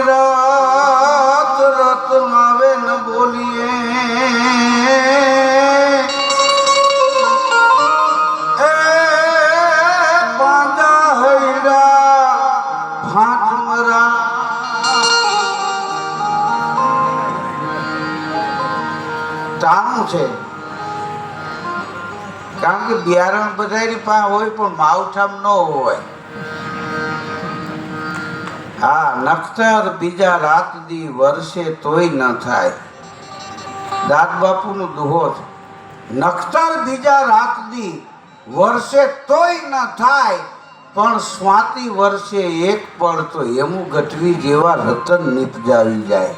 બોલી રત રત આવે ન બોલીએ એ બાંધા હૈરા ફાંટ મરા ટાણું છે કારણ કે બિયારણ બધાની પાસે હોય પણ માવઠામ ન હોય. હા, નખતર બીજા રાત દી વર્ષે તોય ન થાય. દાદ બાપુનો દુહો છે. નખતર બીજા રાત દી વર્ષે તોય ન થાય પણ સ્વાતિ વર્ષે એક પળ તો એમું ગઢવી જેવા રતન નિપજાવી જાય.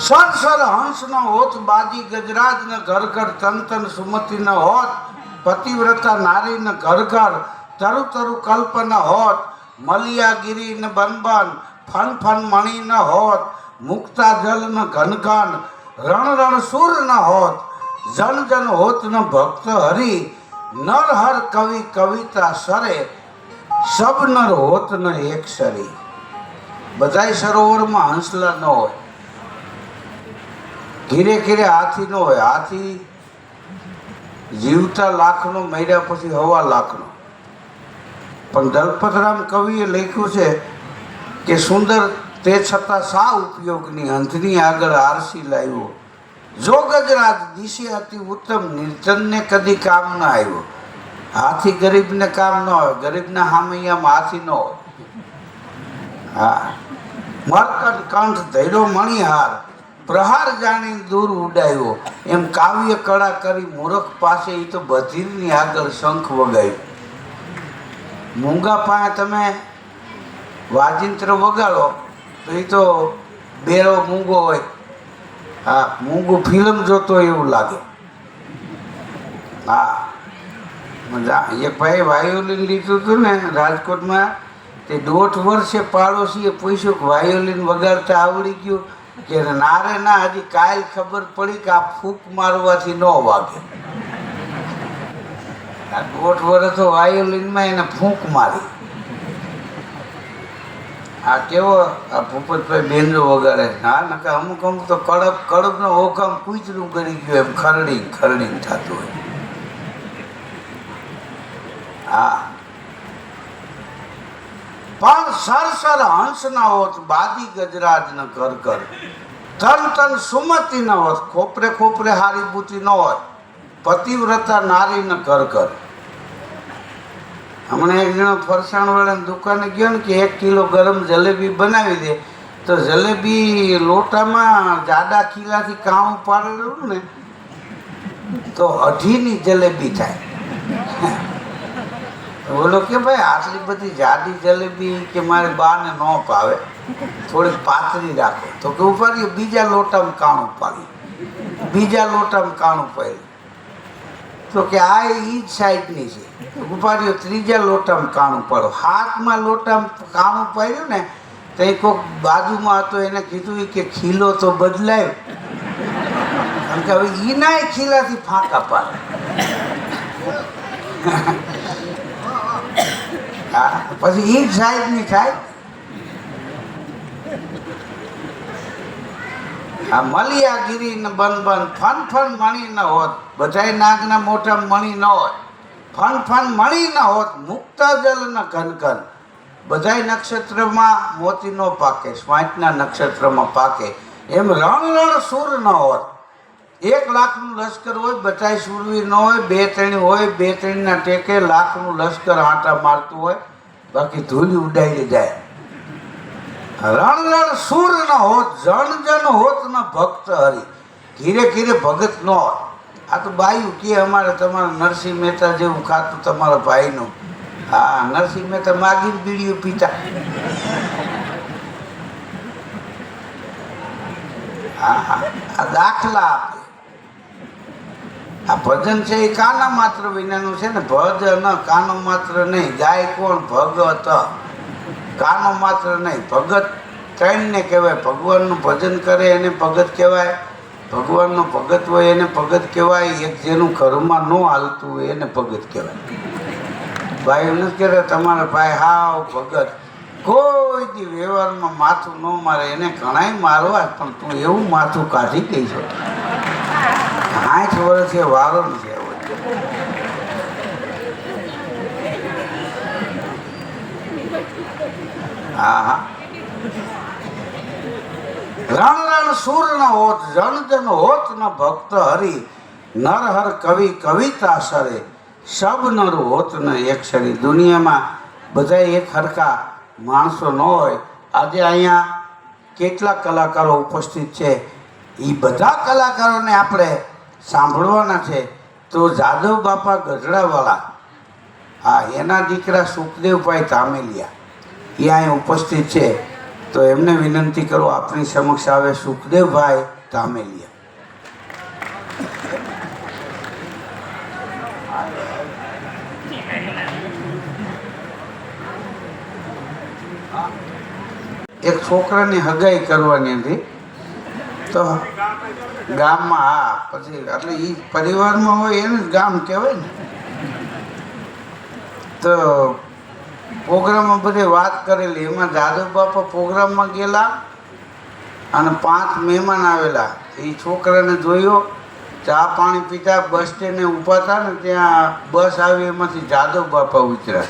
સર સર હંસ ન હોત બાજી ગજરાજ ન ઘર ઘર તન તન સુમતિ ન હોત પતિવ્રતા નારી ન ઘર ઘર તરુ તરુ કલ્પ ન હોત મલિયાગીરી ન બન બન ફન ફન મણિ ન હોત મુક્તા જલ ન ઘન ઘન રણ રણ સુર ન હોત જન જન હોત ન ભક્ત હરિ નર હર કવિ કવિતા સરે સબ નર હોત ન એક સરી. બધાય સરોવરમાં હંસલા ન હોય, ઘીરે ઘીરે હાથી ન હોય. હાથી જીવતા લાખનો, મર્યા પછી હવા લાખનો. પણ દલપતરામ કવિએ લખ્યું છે કે સુંદર તે છતાં સા ઉપયોગની અંધની આગળ આરસી લાવ્યો. જો ગજરાજ દિશે અતિ ઉત્તમ નિર્જનને કદી કામ ન આવ્યો. હાથી ગરીબને કામ ન હોય, ગરીબના હામૈયામાં હાથી ન હોય. હા, મરકટ કંઠ ધૈર્યો મણિહાર પ્રહાર જાણી દૂર ઉડાયો. એમ કાવ્ય કળા કરી મૂર્ખ પાસે એ તો બધિરની આગળ શંખ વગાવ્યું. મૂંગા પાસે તમે વાજિંત્ર વગાડો તો એ તો બેરો મૂંગો હોય. હા, મૂંગું ફિલ્મ જોતો એવું લાગે. હા, એક ભાઈ વાયોલિન લીધું હતું ને રાજકોટમાં, તે 1.5 વર્ષે પાડોશીએ પૂછ્યું કે વાયોલિન વગાડતા આવડી ગયું કે ના રે ના, હજી કાલ ખબર પડી કે આ ફૂંક મારવાથી ન વાગે. 1.5 વર્ષ તો વાયોલિનમાં એને ફૂંક મારી. આ કેવો આ ભૂપતભાઈ બેન્જો વગાડે. હા, નકા અમુક અમુક તો કડક કડકનો ઓકામ કૂતરું કરી ગયું એમ ખરડી ખરડી થતું હોય. હા, પણ સર સર હંસ ના હોત બાજી ગજરાજ ન ઘર ઘર તન તન સુમતિ ન હોત ખોપરે ખોપરે હારી બૂતી ન હોત પતિવ્રતા નારી ન ઘર ઘર. હમણાં એક જણો ફરસાણ વાળાની દુકાને ગયો ને કે 1 કિલો ગરમ જલેબી બનાવી દે, તો જલેબી લોટામાં જાડા ખીલાથી કાણું પાડેલું ને તો 2.5ની જલેબી થાય. બોલો કે ભાઈ આટલી બધી જાડી જલેબી કે મારે બાને ન ભાવે, થોડીક પાતળી રાખો. તો કે ઉપાડ્યું બીજા લોટામાં કાણું પાડ્યું, બીજા લોટામાં કાણું પાડ્યું. તો કે આ એ જ સાઈડની છે. ઉપાડ્યો ત્રીજા લોટામાં કાણું પાડો. હાથમાં લોટામાં કાણું પાડ્યું ને તો એ કોઈક બાજુમાં હતો એને કીધું કે ખીલો તો બદલાય, કારણ કે હવે ઈનાય ખીલાથી ફાંકા પાડે. પછી એ જ સાઈડની થાય. આ મલિયાગીરી ને બન બન ફન ફન મણી ન હોત, બધાય નાગના મોટા મણી ન હોય. ફન ફન મણી ન હોત મુક્તા જલ ન ઘન ઘન, બધાય નક્ષત્રમાં મોતી ન પાકે, સ્વાંચના નક્ષત્રમાં પાકે. એમ રણ રણ સુર ન હોત. 1 લાખનું લશ્કર હોય, બધાય સુરવીર ન હોય. 2-3 હોય, 2-3ના ટેકે લાખનું લશ્કર આંટા મારતું હોય, બાકી ધૂલી ઉડાઈ જાય. રણ રણ સુર ન હોત જન જન હોત ન ભક્ત હરિ, ઘીરે ઘીરે ભગત ન હોત. આ તો બાયું કે અમારે તમારા નરસિંહ મહેતા જેવું ખાતું તમારા ભાઈનું. હા, નરસિંહ મહેતા માગીને બીડીઓ પીતા. હા હા, આ દાખલા આપે. આ ભજન છે એ કાના માત્ર વિનાનું છે ને. ભજ ન કાનો માત્ર નહીં, ગાય કોણ ભગત. કાનો માત્ર નહીં, ભગત 3ને કહેવાય. ભગવાનનું ભજન કરે એને ભગત કહેવાય, ભગવાનનો ભગત હોય એને ભગત કહેવાય, એક જેનું ઘરમાં ન હાલતું હોય એને ભગત કહેવાય. ભાઈ નથી કહેતા તમારા ભાઈ હાવ ભગત કોઈ દી વ્યવહારમાં માથું ન મારે, એને ઘણાય મારવા પણ તું એવું માથું કાઢી દઈ છો. 60 વર્ષે વારો છે. હા હા, રણ રણ સુર ન હોત, જન જન હોત ન ભક્ત હરી, નર હર કવિ કવિતા સરે, સબ નર હોત ન એક શરી. દુનિયામાં બધા એક હરખા માણસો ન હોય. આજે અહીંયા કેટલા કલાકારો ઉપસ્થિત છે, એ બધા કલાકારોને આપણે સાંભળવાના છે. તો જાદવ બાપા ગઢડાવાળા, હા, એના દીકરા સુખદેવભાઈ ધામેલિયા એ અહીં ઉપસ્થિત છે. તો એમને વિનંતી કરો, આપણી સમક્ષ આવે સુખદેવભાઈ ધામેલિયા. એક છોકરાની હગાઈ કરવાની હતી તો ગામમાં, હા, પછી એટલે એ પરિવારમાં હોય એને જ ગામ કહેવાય ને. તો પ્રોગ્રામમાં બધે વાત કરેલી, એમાં જાદવ બાપા પ્રોગ્રામમાં ગયેલા અને 5 મહેમાન આવેલા. એ છોકરાને જોયો, ચા પાણી પીતા બસ સ્ટેન્ડે ઊભા હતા ને ત્યાં બસ આવી, એમાંથી જાદવ બાપા ઉતર્યા.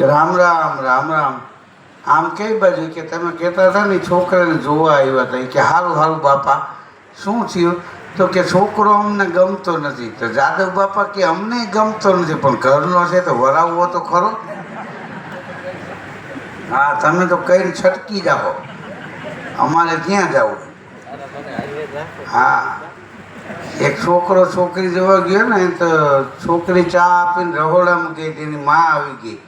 રામ રામ રામ રામ. આમ કઈ બાજુ? કે તમે કહેતા હતા ને છોકરાને જોવા આવ્યા હતા. કે સારું સારું બાપા, શું થયું? તો કે છોકરો અમને ગમતો નથી. તો જાદવ બાપા કે અમને ગમતો નથી, પણ ઘરનો છે તો વરાવવો તો ખરો. હા, તમે તો કઈ છટકી જાઓ, અમારે ક્યાં જવું? હા, એક છોકરો છોકરી જોવા ગયો ને તો છોકરી ચા આપીને રહોડામાં ગઈ, એની મા આવી ગઈ.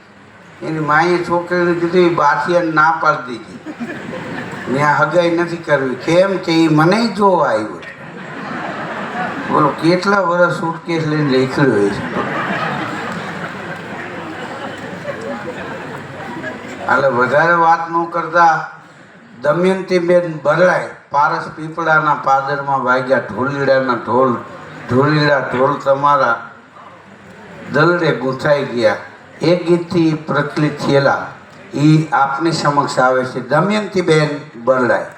એની માએ છોકરીને કીધું, એ બાથિયાને ના પાડી દીધી, ત્યાં હગાઈ નથી કરવી. કેમ? કે એ મને જોવા આવ્યો. બોલો કેટલા વર્ષ સુટકેસ લઈને નીકળ્યો હોય છે. એટલે વધારે વાત ન કરતા દમયંતીબેન બરડાઈ પારસ પીપળાના પાદરમાં વાગ્યા ઢોલીડાના ઢોલ, ઢોલીડા ઢોલ તમારા દલડે ગૂંથાઈ ગયા. એ ગીતથી પ્રચલિત થયેલા એ આપની સમક્ષ આવે છે દમયંતીબેન બરડાઈ.